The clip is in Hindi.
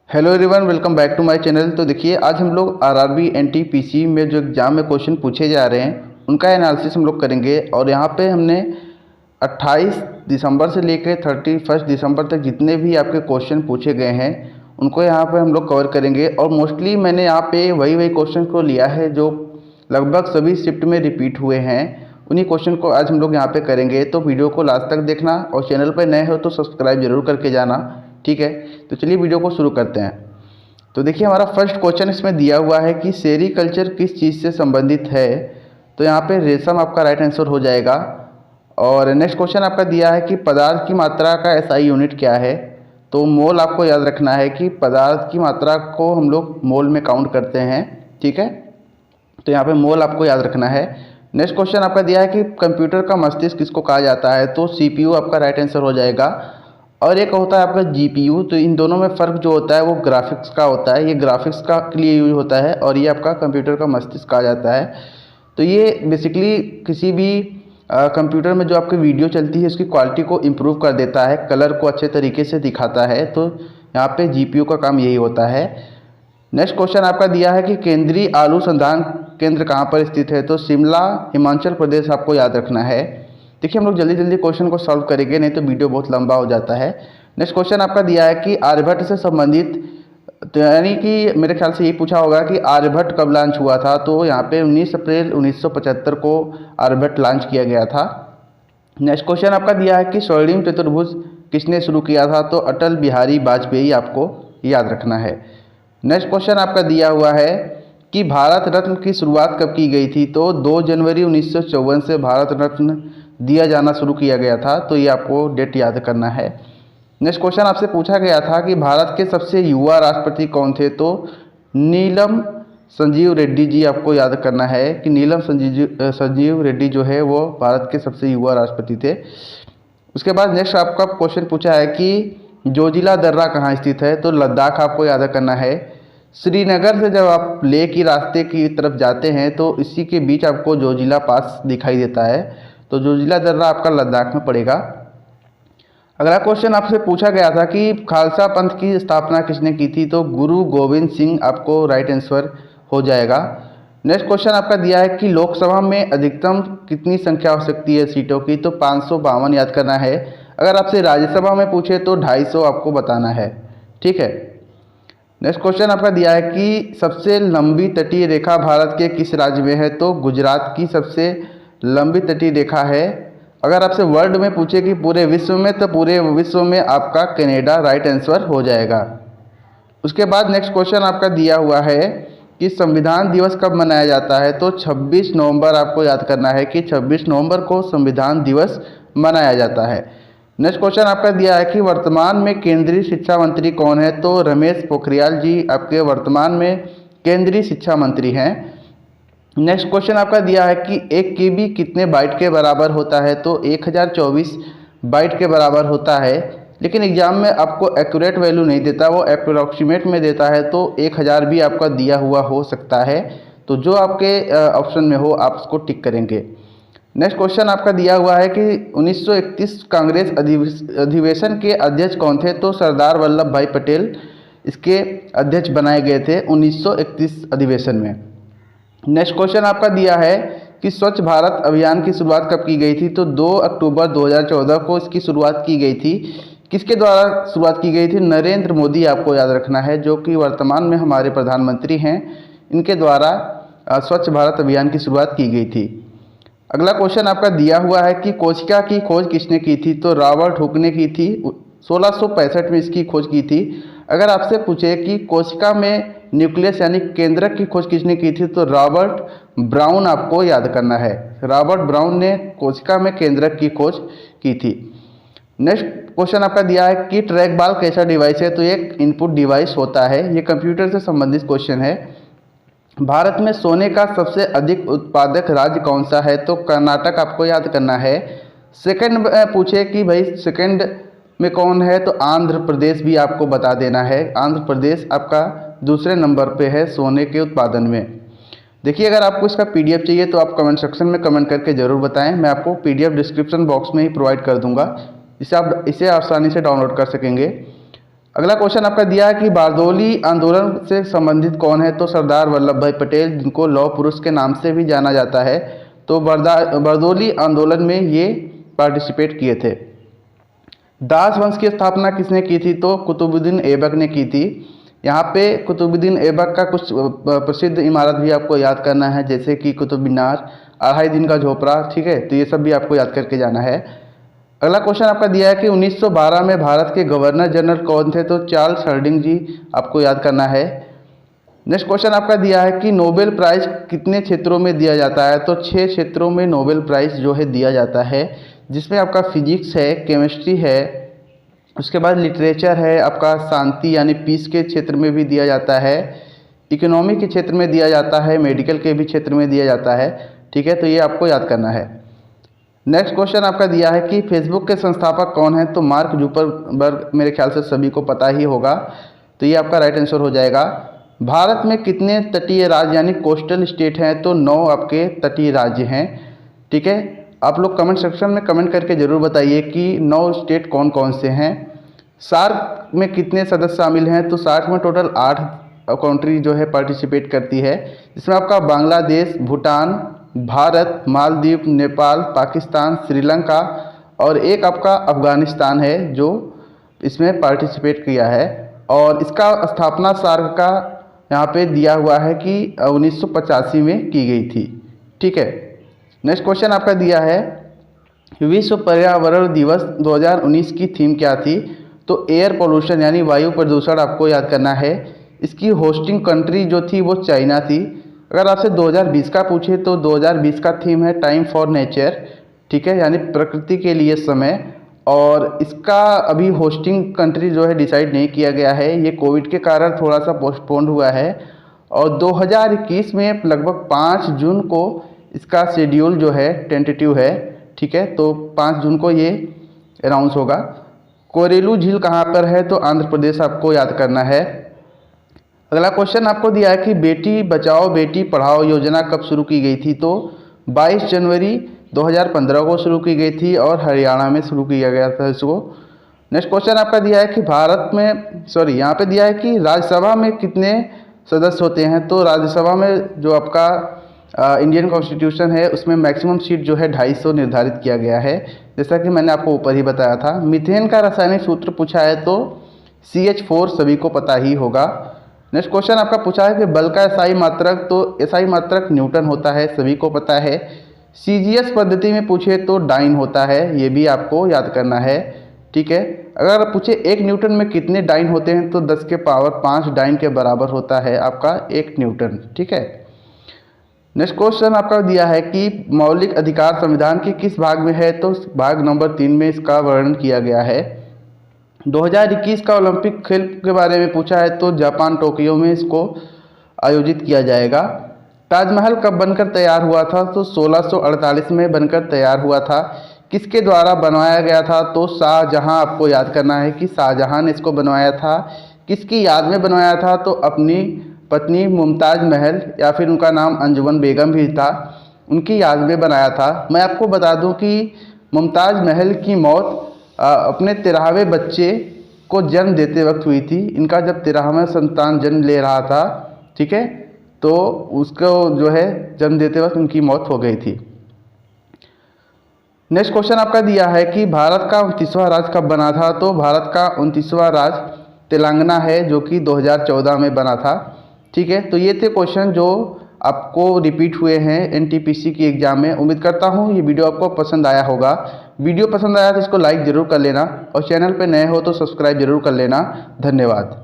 Hello everyone, welcome back to my channel. तो देखिए, आज हम लोग आरआरबी एनटीपीसी में जो एग्ज़ाम में क्वेश्चन पूछे जा रहे हैं उनका एनालिसिस हम लोग करेंगे। और यहाँ पे हमने 28 दिसंबर से लेकर 31 दिसंबर तक जितने भी आपके क्वेश्चन पूछे गए हैं उनको यहाँ पे हम लोग कवर करेंगे। और मोस्टली मैंने यहाँ पे वही क्वेश्चन को लिया है जो लगभग सभी शिफ्ट में रिपीट हुए हैं। उन्हीं क्वेश्चन को आज हम लोग यहाँ पे करेंगे। तो वीडियो को लास्ट तक देखना और चैनल पर नए हो तो सब्सक्राइब जरूर करके जाना, ठीक है। तो चलिए वीडियो को शुरू करते हैं। तो देखिए, हमारा फर्स्ट क्वेश्चन इसमें दिया हुआ है कि सेरीकल्चर किस चीज़ से संबंधित है। तो यहाँ पे रेशम आपका राइट आंसर हो जाएगा। और नेक्स्ट क्वेश्चन आपका दिया है कि पदार्थ की मात्रा का एसआई यूनिट क्या है। तो मोल आपको याद रखना है कि पदार्थ की मात्रा को हम लोग मोल में काउंट करते हैं, ठीक है। तो यहाँ पे मोल आपको याद रखना है। नेक्स्ट क्वेश्चन आपका दिया है कि कंप्यूटर का मस्तिष्क किसको कहा जाता है। तो सीपीयू आपका राइट आंसर हो जाएगा। और एक होता है आपका जीपीयू। तो इन दोनों में फ़र्क जो होता है वो ग्राफिक्स का होता है। ये ग्राफिक्स का के लिए यूज होता है और ये आपका कंप्यूटर का मस्तिष्क कहा जाता है। तो ये बेसिकली किसी भी कंप्यूटर में जो आपकी वीडियो चलती है उसकी क्वालिटी को इम्प्रूव कर देता है, कलर को अच्छे तरीके से दिखाता है। तो यहाँ पे जीपीयू का काम यही होता है। नेक्स्ट क्वेश्चन आपका दिया है कि केंद्रीय आलू संधान केंद्र कहाँ पर स्थित है। तो शिमला, हिमाचल प्रदेश आपको याद रखना है। देखिए, हम लोग जल्दी जल्दी क्वेश्चन को सॉल्व करेंगे, नहीं तो वीडियो बहुत लंबा हो जाता है। नेक्स्ट क्वेश्चन आपका दिया है कि आर्यभट्ट से संबंधित, तो यानी कि मेरे ख्याल से यही पूछा होगा कि आर्यभट्ट कब लॉन्च हुआ था। तो यहाँ पे 19 अप्रैल 1975 को आर्यभट्ट लॉन्च किया गया था। नेक्स्ट क्वेश्चन आपका दिया है कि स्वर्णिम चतुर्भुज किसने शुरू किया था। तो अटल बिहारी वाजपेयी आपको याद रखना है। नेक्स्ट क्वेश्चन आपका दिया हुआ है कि भारत रत्न की शुरुआत कब की गई थी। तो 2 जनवरी 1954 से भारत रत्न दिया जाना शुरू किया गया था। तो ये आपको डेट याद करना है। नेक्स्ट क्वेश्चन आपसे पूछा गया था कि भारत के सबसे युवा राष्ट्रपति कौन थे। तो नीलम संजीव रेड्डी जी आपको याद करना है कि नीलम संजीव रेड्डी जो है वो भारत के सबसे युवा राष्ट्रपति थे। उसके बाद नेक्स्ट आपका क्वेश्चन पूछा है कि जोजिला दर्रा कहाँ स्थित है। तो लद्दाख आपको याद करना है। श्रीनगर से जब आप लेह की रास्ते की तरफ जाते हैं तो इसी के बीच आपको जोजिला पास दिखाई देता है। तो जोजिला दर्रा आपका लद्दाख में पड़ेगा। अगला क्वेश्चन आपसे पूछा गया था कि खालसा पंथ की स्थापना किसने की थी। तो गुरु गोविंद सिंह आपको राइट आंसर हो जाएगा। नेक्स्ट क्वेश्चन आपका दिया है कि लोकसभा में अधिकतम कितनी संख्या हो सकती है सीटों की। तो 552 याद करना है। अगर आपसे राज्यसभा में पूछे तो 250 आपको बताना है, ठीक है। नेक्स्ट क्वेश्चन आपका दिया है कि सबसे लंबी तटीय रेखा भारत के किस राज्य में है। तो गुजरात की सबसे लंबी तटीय रेखा है। अगर आपसे वर्ल्ड में पूछे कि पूरे विश्व में, तो पूरे विश्व में आपका कनाडा राइट आंसर हो जाएगा। उसके बाद नेक्स्ट क्वेश्चन आपका दिया हुआ है कि संविधान दिवस कब मनाया जाता है। तो 26 नवंबर आपको याद करना है कि 26 नवंबर को संविधान दिवस मनाया जाता है। नेक्स्ट क्वेश्चन आपका दिया है कि वर्तमान में केंद्रीय शिक्षा मंत्री कौन है। तो रमेश पोखरियाल जी आपके वर्तमान में केंद्रीय शिक्षा मंत्री हैं। नेक्स्ट क्वेश्चन आपका दिया है कि 1 KB कितने बाइट के बराबर होता है। तो 1024 बाइट के बराबर होता है। लेकिन एग्जाम में आपको एक्यूरेट वैल्यू नहीं देता, वो अप्रोक्सीमेट में देता है। तो 1000 भी आपका दिया हुआ हो सकता है। तो जो आपके ऑप्शन में हो आप उसको टिक करेंगे। नेक्स्ट क्वेश्चन आपका दिया हुआ है कि 1931 कांग्रेस अधिवेशन के अध्यक्ष कौन थे। तो सरदार वल्लभ भाई पटेल इसके अध्यक्ष बनाए गए थे 1931 अधिवेशन में। नेक्स्ट क्वेश्चन आपका दिया है कि स्वच्छ भारत अभियान की शुरुआत कब की गई थी। तो 2 अक्टूबर 2014 को इसकी शुरुआत की गई थी। किसके द्वारा शुरुआत की गई थी। नरेंद्र मोदी आपको याद रखना है, जो कि वर्तमान में हमारे प्रधानमंत्री हैं। इनके द्वारा स्वच्छ भारत अभियान की शुरुआत की गई थी। अगला क्वेश्चन आपका दिया हुआ है कि कोशिका की खोज किसने की थी। तो रॉबर्ट हुक ने की थी। 1665 में इसकी खोज की थी। अगर आपसे पूछे कि कोशिका में न्यूक्लियस यानी केंद्रक की खोज किसने की थी। तो रॉबर्ट ब्राउन आपको याद करना है। रॉबर्ट ब्राउन ने कोशिका में केंद्रक की खोज की थी। नेक्स्ट क्वेश्चन आपका दिया है कि ट्रैक बॉल कैसा डिवाइस है। तो एक इनपुट डिवाइस होता है। ये कंप्यूटर से संबंधित क्वेश्चन है। भारत में सोने का सबसे अधिक उत्पादक राज्य कौन सा है। तो कर्नाटक आपको याद करना है। सेकंड पूछे कि भाई सेकंड में कौन है। तो आंध्र प्रदेश भी आपको बता देना है। आंध्र प्रदेश आपका दूसरे नंबर पे है सोने के उत्पादन में। देखिए, अगर आपको इसका PDF चाहिए तो आप कमेंट सेक्शन में कमेंट करके ज़रूर बताएं। मैं आपको PDF डिस्क्रिप्शन बॉक्स में ही प्रोवाइड कर दूंगा, जिससे आप इसे आसानी से डाउनलोड कर सकेंगे। अगला क्वेश्चन आपका दिया है कि बारदोली आंदोलन से संबंधित कौन है, तो सरदार वल्लभ भाई पटेल, जिनको लौह पुरुष के नाम से भी जाना जाता है। तो बारदोली आंदोलन में ये पार्टिसिपेट किए थे। दास वंश की स्थापना किसने की थी, तो कुतुबुद्दीन ऐबक ने की थी। यहाँ पे कुतुबुद्दीन ऐबक का कुछ प्रसिद्ध इमारत भी आपको याद करना है, जैसे कि कुतुब मीनार, 2.5 दिन का झोपड़ा, ठीक है, तो ये सब भी आपको याद करके जाना है। अगला क्वेश्चन आपका दिया है कि 1912 में भारत के गवर्नर जनरल कौन थे, तो चार्ल्स हार्डिंग जी आपको याद करना है। नेक्स्ट क्वेश्चन आपका दिया है कि नोबेल प्राइज़ कितने क्षेत्रों में दिया जाता है, तो 6 क्षेत्रों में नोबेल प्राइज़ जो है दिया जाता है, जिसमें आपका फिजिक्स है, केमिस्ट्री है, उसके बाद लिटरेचर है, आपका शांति यानी पीस के क्षेत्र में भी दिया जाता है, इकोनॉमी के क्षेत्र में दिया जाता है, मेडिकल के भी क्षेत्र में दिया जाता है, ठीक है, तो ये आपको याद करना है। नेक्स्ट क्वेश्चन आपका दिया है कि फेसबुक के संस्थापक कौन है, तो मार्क जुकरबर्ग, मेरे ख्याल से सभी को पता ही होगा, तो ये आपका राइट आंसर हो जाएगा। भारत में कितने तटीय राज्य यानी कोस्टल स्टेट हैं, तो 9 आपके तटीय राज्य हैं, ठीक है। आप लोग कमेंट सेक्शन में कमेंट करके ज़रूर बताइए कि 9 स्टेट कौन कौन से हैं। सार्क में कितने सदस्य शामिल हैं, तो सार्क में टोटल 8 कंट्री जो है पार्टिसिपेट करती है, जिसमें आपका बांग्लादेश, भूटान, भारत, मालदीव, नेपाल, पाकिस्तान, श्रीलंका और एक आपका अफ़गानिस्तान है जो इसमें पार्टिसिपेट किया है। और इसका स्थापना सार्क का यहाँ पे दिया हुआ है कि 1985 में की गई थी, ठीक है। नेक्स्ट क्वेश्चन आपका दिया है विश्व पर्यावरण दिवस 2019 की थीम क्या थी, तो एयर पोल्यूशन यानी वायु प्रदूषण आपको याद करना है। इसकी होस्टिंग कंट्री जो थी वो चाइना थी। अगर आपसे 2020 का पूछे तो 2020 का थीम है टाइम फॉर नेचर, ठीक है, यानी प्रकृति के लिए समय। और इसका अभी होस्टिंग कंट्री जो है डिसाइड नहीं किया गया है, ये कोविड के कारण थोड़ा सा पोस्टपोन्ड हुआ है। और 2021 में लगभग 5 जून को इसका शेड्यूल जो है टेंटेटिव है, ठीक है, तो 5 जून को ये अनाउंस होगा। कोरेलू झील कहाँ पर है, तो आंध्र प्रदेश आपको याद करना है। अगला क्वेश्चन आपको दिया है कि बेटी बचाओ बेटी पढ़ाओ योजना कब शुरू की गई थी, तो 22 जनवरी 2015 को शुरू की गई थी और हरियाणा में शुरू किया गया था इसको। नेक्स्ट क्वेश्चन आपका दिया है कि भारत में यहाँ पे दिया है कि राज्यसभा में कितने सदस्य होते हैं, तो राज्यसभा में जो आपका इंडियन कॉन्स्टिट्यूशन है उसमें मैक्सिमम सीट जो है 250 निर्धारित किया गया है, जैसा कि मैंने आपको ऊपर ही बताया था। मीथेन का रासायनिक सूत्र पूछा है तो CH4 सभी को पता ही होगा। नेक्स्ट क्वेश्चन आपका पूछा है कि बल का SI मात्रक, तो SI मात्रक न्यूटन होता है, सभी को पता है। CGS पद्धति में पूछे तो डाइन होता है, ये भी आपको याद करना है, ठीक है। अगर पूछे 1 न्यूटन में कितने डाइन होते हैं, तो 10 के पावर 5 डाइन के बराबर होता है आपका 1 न्यूटन, ठीक है। नेक्स्ट क्वेश्चन आपका दिया है कि मौलिक अधिकार संविधान के किस भाग में है, तो भाग नंबर 3 में इसका वर्णन किया गया है। 2021 का ओलंपिक खेल के बारे में पूछा है, तो जापान टोक्यो में इसको आयोजित किया जाएगा। ताजमहल कब बनकर तैयार हुआ था, तो 1648 में बनकर तैयार हुआ था। किसके द्वारा बनवाया गया था, तो शाहजहां, आपको याद करना है कि शाहजहां ने इसको बनवाया था। किसकी याद में बनवाया था, तो अपनी पत्नी मुमताज़ महल या फिर उनका नाम अंजुमन बेगम भी था, उनकी याद में बनाया था। मैं आपको बता दूं कि मुमताज़ महल की मौत अपने 13वें बच्चे को जन्म देते वक्त हुई थी। इनका जब 13वां संतान जन्म ले रहा था, ठीक है, तो उसको जो है जन्म देते वक्त उनकी मौत हो गई थी। नेक्स्ट क्वेश्चन आपका दिया है कि भारत का 29वां राज्य कब बना था, तो भारत का 29वां राज्य तेलंगाना है जो कि 2014 में बना था, ठीक है। तो ये थे क्वेश्चन जो आपको रिपीट हुए हैं NTPC की एग्ज़ाम में। उम्मीद करता हूँ ये वीडियो आपको पसंद आया होगा। वीडियो पसंद आया तो इसको लाइक ज़रूर कर लेना और चैनल पे नए हो तो सब्सक्राइब ज़रूर कर लेना। धन्यवाद।